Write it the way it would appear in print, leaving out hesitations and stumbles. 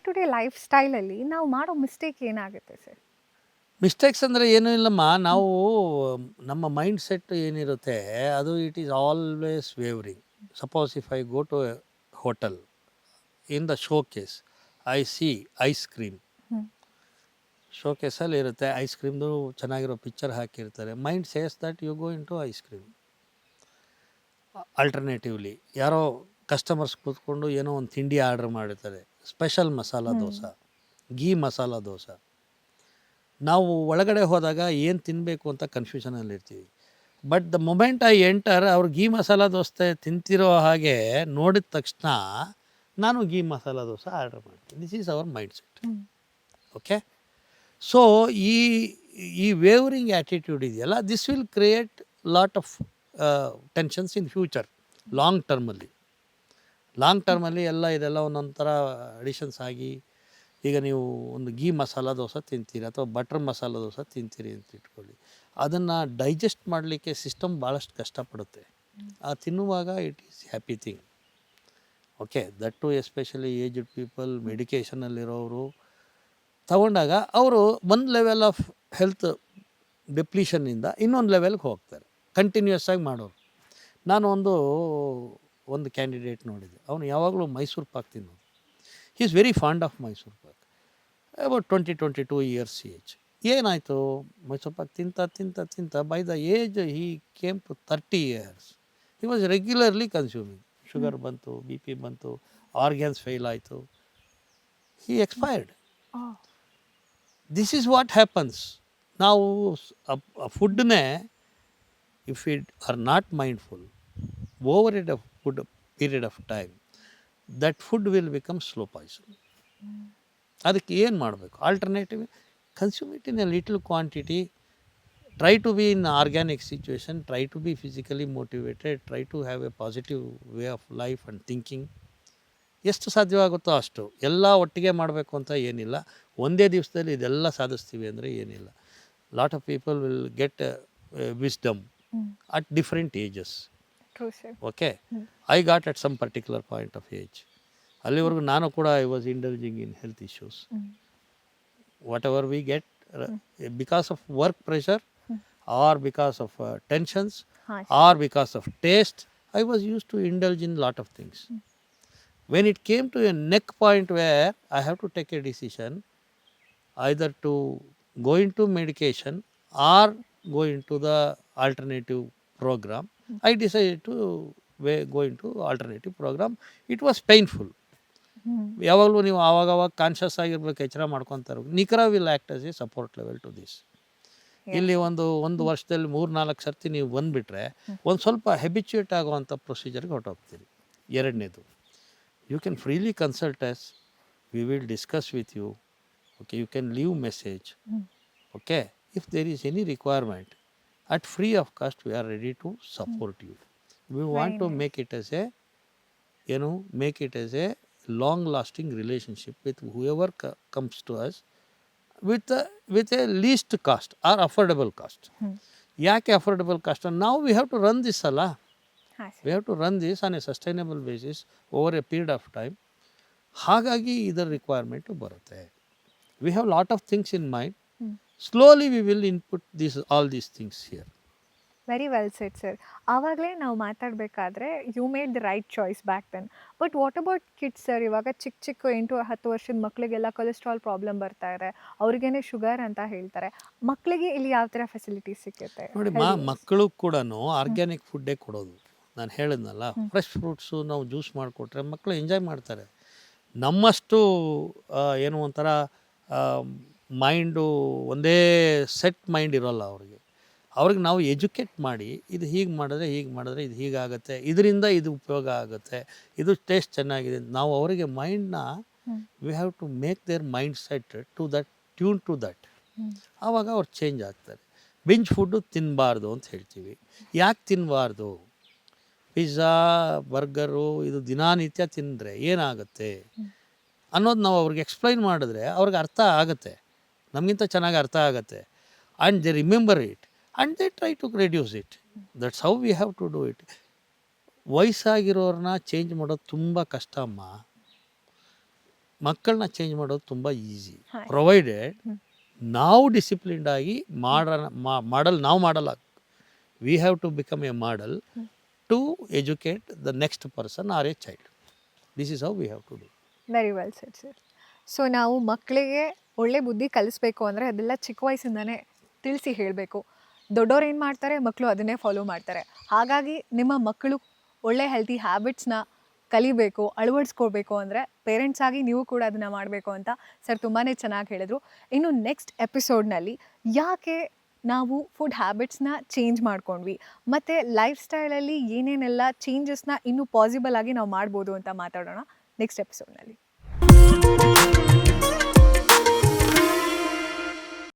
To day life ಸ್ಟೈಲಲ್ಲಿ ನಾವು ಮಾಡೋ ಮಿಸ್ಟೇಕ್ ಏನಾಗುತ್ತೆ ಸರ್? ಮಿಸ್ಟೇಕ್ಸ್ ಅಂದರೆ ಏನೂ ಇಲ್ಲಮ್ಮ. ನಾವು ನಮ್ಮ ಮೈಂಡ್ ಸೆಟ್ ಏನಿರುತ್ತೆ ಅದು it is always wavering. Suppose if I go to a hotel, in the show case I see ice cream. Hmm. Show ಕೇಸಲ್ಲಿ ಇರುತ್ತೆ ಐಸ್ ಕ್ರೀಮ್ದು ಚೆನ್ನಾಗಿರೋ ಪಿಕ್ಚರ್ ಹಾಕಿರ್ತಾರೆ. Mind says that you go in to ice cream. Alternatively ಯಾರೋ customers ಕೂತ್ಕೊಂಡು ಏನೋ ಒಂದು ತಿಂಡಿ ಆರ್ಡ್ರ್ ಮಾಡಿರ್ತಾರೆ, ಸ್ಪೆಷಲ್ ಮಸಾಲ ದೋಸೆ, ಗೀ ಮಸಾಲ ದೋಸೆ. ನಾವು ಒಳಗಡೆ ಹೋದಾಗ ಏನು ತಿನ್ನಬೇಕು ಅಂತ ಕನ್ಫ್ಯೂಷನಲ್ಲಿರ್ತೀವಿ. But the moment I enter, ಅವ್ರು ಗೀ ಮಸಾಲ ದೋಸೆ ತಿಂತಿರೋ ಹಾಗೆ ನೋಡಿದ ತಕ್ಷಣ ನಾನು ಗೀ ಮಸಾಲ ದೋಸೆ ಆರ್ಡರ್ ಮಾಡ್ತೀನಿ. This is our mind set. Okay, so ಈ ವೇವರಿಂಗ್ ಆ್ಯಟಿಟ್ಯೂಡ್ ಇದೆಯಲ್ಲ, this will create lot of tensions in future. Long ಟರ್ಮಲ್ಲಿ ಇದೆಲ್ಲ ಒಂದೊಂದು ಥರ ಅಡಿಷನ್ಸ್ ಆಗಿ, ಈಗ ನೀವು ಒಂದು ಗೀ ಮಸಾಲ ದೋಸೆ ತಿಂತೀರಿ ಅಥವಾ ಬಟರ್ ಮಸಾಲ ದೋಸೆ ತಿಂತೀರಿ ಅಂತ ಇಟ್ಕೊಳ್ಳಿ, ಅದನ್ನು ಡೈಜೆಸ್ಟ್ ಮಾಡಲಿಕ್ಕೆ ಸಿಸ್ಟಮ್ ಭಾಳಷ್ಟು ಕಷ್ಟಪಡುತ್ತೆ. ಆ ತಿನ್ನುವಾಗ it is happy thing. Okay, that to especially aged people, ಮೆಡಿಕೇಷನಲ್ಲಿರೋರು ತಗೊಂಡಾಗ ಅವರು ಒಂದು ಲೆವೆಲ್ ಆಫ್ ಹೆಲ್ತ್ ಡಿಪ್ಲೀಷನ್ನಿಂದ ಇನ್ನೊಂದು ಲೆವೆಲ್ಗೆ ಹೋಗ್ತಾರೆ ಕಂಟಿನ್ಯೂಸ್ ಆಗಿ ಮಾಡೋರು. ನಾನು ಒಂದು ಕ್ಯಾಂಡಿಡೇಟ್ ನೋಡಿದೆ, ಅವನು ಯಾವಾಗಲೂ ಮೈಸೂರು ಪಾಕ್ ತಿನ್ನೋದು. He is very fond of Mysuru pak. About 22 years age. ಏನಾಯಿತು, ಮೈಸೂರು ಪಾಕ್ ತಿಂತ by the age he came to 30 years. He was regularly consuming. Sugar ಬಂತು, ಬಿ ಪಿ ಬಂತು, ಆರ್ಗ್ಯಾನ್ಸ್ ಫೇಲ್ ಆಯಿತು, he expired. This is what happens. ನಾವು ಫುಡ್ನೇ if it are not mindful over a food period of time, that food will become slow poison. ಅದಕ್ಕೆ ಏನು ಮಾಡಬೇಕು? Alternative, consume it in a little quantity, try to be in organic situation, try to be physically motivated, try to have a positive way of life and thinking. ಎಷ್ಟು ಸಾಧ್ಯವಾಗುತ್ತೋ ಅಷ್ಟು. ಎಲ್ಲ ಒಟ್ಟಿಗೆ ಮಾಡಬೇಕು ಅಂತ ಏನಿಲ್ಲ. ಒಂದೇ ದಿವಸದಲ್ಲಿ ಇದೆಲ್ಲ ಸಾಧಿಸ್ತೀವಿ ಅಂದರೆ ಏನಿಲ್ಲ. Lot of people will get wisdom at different ages. Okay, I got at some particular point of age. ಅಲ್ಲಿವರೆಗೂ ನಾನು ಕೂಡ I was indulging in health issues. Whatever we get because of work pressure or because of tensions or because of taste, I was use to indulge in lot of things. When it came to a neck point where I have to take a decision either to go into medication or go into the alternative program, I decided to go into alternative program. It was painful. ಯಾವಾಗಲೂ ನೀವು ಆವಾಗವಾಗ conscious ಆಗಿರ್ಬೇಕು, ಎಚ್ಚರ ಮಾಡ್ಕೊತಾರೆ. ನಿಖರ will act as a support level to this. ಇಲ್ಲಿ ಒಂದು ವರ್ಷದಲ್ಲಿ 3-4 ಸರ್ತಿ ನೀವು ಬಂದುಬಿಟ್ರೆ ಒಂದು ಸ್ವಲ್ಪ ಹೆಬಿಚ್ಯುಯೇಟ್ ಆಗುವಂಥ ಪ್ರೊಸೀಜರ್ಗೆ ಹೊರಟೋಗ್ತೀರಿ. ಎರಡನೇದು, you can freely consult us, we will discuss with you. Okay, you can leave message. Okay, if there is any requirement, at free of cost we are ready to support you. We want to make it as a long lasting relationship with whoever comes to us with a least cost or affordable cost. ಯಾಕೆ affordable cost? Now we have to run this ಅಲ್ಲ. We have to run this on a sustainable basis over a period of time. ಹಾಗಾಗಿ ಇದರ requirement ಬರುತ್ತೆ. We have lot of things in mind. Slowly we will input all these things here. Very well said sir. ಆವಾಗಲೇ ನಾವು ಮಾತಾಡಬೇಕಾದ್ರೆ you made the right choice back then. But what about kids sir? ಇವಾಗ ಚಿಕ್ಕ 8-10 ವರ್ಷದ ಮಕ್ಕಳಿಗೆಲ್ಲ cholesterol problem ಬರ್ತಾ ಇದೆ, ಅವ್ರಿಗೇನೆ sugar ಅಂತ ಹೇಳ್ತಾರೆ. ಮಕ್ಕಳಿಗೆ ಇಲ್ಲಿ ಯಾವ ಥರ ಫೆಸಿಲಿಟೀಸ್ ಸಿಗುತ್ತೆ? ನೋಡಿ, ಮಕ್ಕಳು ಕೂಡ ಆರ್ಗ್ಯಾನಿಕ್ ಫುಡ್ಡೇ ಕೊಡೋದು. ನಾನು ಹೇಳಿದ್ನಲ್ಲ, ಫ್ರೆಶ್ ಫ್ರೂಟ್ಸು ನಾವು ಜ್ಯೂಸ್ ಮಾಡಿಕೊಟ್ರೆ ಮಕ್ಕಳು ಎಂಜಾಯ್ ಮಾಡ್ತಾರೆ. ನಮ್ಮಷ್ಟು ಒಂಥರ ಮೈಂಡು ಒಂದೇ ಸೆಟ್ ಮೈಂಡ್ ಇರೋಲ್ಲ ಅವ್ರಿಗೆ ನಾವು ಎಜುಕೇಟ್ ಮಾಡಿ, ಇದು ಹೀಗೆ ಮಾಡಿದ್ರೆ ಇದು ಹೀಗಾಗುತ್ತೆ, ಇದರಿಂದ ಇದು ಉಪಯೋಗ ಆಗುತ್ತೆ, ಇದು ಟೇಸ್ಟ್ ಚೆನ್ನಾಗಿದೆ. ನಾವು ಅವರಿಗೆ ಮೈಂಡ್ನ we have to make their mind set to that, tune to that. ಆವಾಗ ಅವ್ರು ಚೇಂಜ್ ಆಗ್ತಾರೆ. ಬಿಂಜ್ ಫುಡ್ಡು ತಿನ್ನಬಾರ್ದು ಅಂತ ಹೇಳ್ತೀವಿ. ಯಾಕೆ ತಿನ್ನಬಾರ್ದು? ಪಿಜ್ಜಾ, ಬರ್ಗರು ಇದು ದಿನನಿತ್ಯ ತಿಂದರೆ ಏನಾಗುತ್ತೆ ಅನ್ನೋದು ನಾವು ಅವ್ರಿಗೆ ಎಕ್ಸ್ಪ್ಲೈನ್ ಮಾಡಿದ್ರೆ ಅವ್ರಿಗೆ ಅರ್ಥ ಆಗುತ್ತೆ, ನಮಗಿಂತ ಚೆನ್ನಾಗಿ ಅರ್ಥ ಆಗುತ್ತೆ. And they remember it and they try to reduce it. That's how we have to do it. ವಯಸ್ಸಾಗಿರೋರನ್ನ ಚೇಂಜ್ ಮಾಡೋದು ತುಂಬ ಕಷ್ಟ ಅಮ್ಮ. ಮಕ್ಕಳನ್ನ ಚೇಂಜ್ ಮಾಡೋದು ತುಂಬ ಈಸಿ, ಹಾಂ. Provided hmm. ನಾವು ಡಿಸಿಪ್ಲಿನ್ಡ್ ಆಗಿ ಮಾಡಲ್ ನಾವು ಮಾಡಲ್ಲ, we have to become a model to educate the next person or a child. This is how we have to do. Very well said sir. So ನಾವು ಮಕ್ಕಳಿಗೆ ಒಳ್ಳೆ ಬುದ್ಧಿ ಕಲಿಸ್ಬೇಕು ಅಂದರೆ ಅದೆಲ್ಲ ಚಿಕ್ಕ ವಯಸ್ಸಿಂದನೇ ತಿಳಿಸಿ ಹೇಳಬೇಕು. ದೊಡ್ಡವ್ರು ಏನು ಮಾಡ್ತಾರೆ, ಮಕ್ಕಳು ಅದನ್ನೇ ಫಾಲೋ ಮಾಡ್ತಾರೆ. ಹಾಗಾಗಿ ನಿಮ್ಮ ಮಕ್ಕಳು ಒಳ್ಳೆ ಹೆಲ್ತಿ ಹ್ಯಾಬಿಟ್ಸ್ನ ಕಲಿಬೇಕು, ಅಳವಡಿಸ್ಕೋಬೇಕು ಅಂದರೆ ಪೇರೆಂಟ್ಸ್ ಆಗಿ ನೀವು ಕೂಡ ಅದನ್ನು ಮಾಡಬೇಕು ಅಂತ ಸರ್ ತುಂಬಾ ಚೆನ್ನಾಗಿ ಹೇಳಿದರು. ಇನ್ನು ನೆಕ್ಸ್ಟ್ ಎಪಿಸೋಡ್ನಲ್ಲಿ ಯಾಕೆ ನಾವು ಫುಡ್ ಹ್ಯಾಬಿಟ್ಸ್ನ ಚೇಂಜ್ ಮಾಡ್ಕೊಂಡ್ವಿ ಮತ್ತು ಲೈಫ್ ಸ್ಟೈಲಲ್ಲಿ ಏನೇನೆಲ್ಲ ಚೇಂಜಸ್ನ ಇನ್ನೂ ಪಾಸಿಬಲ್ ಆಗಿ ನಾವು ಮಾಡ್ಬೋದು ಅಂತ ಮಾತಾಡೋಣ ನೆಕ್ಸ್ಟ್ ಎಪಿಸೋಡ್ನಲ್ಲಿ.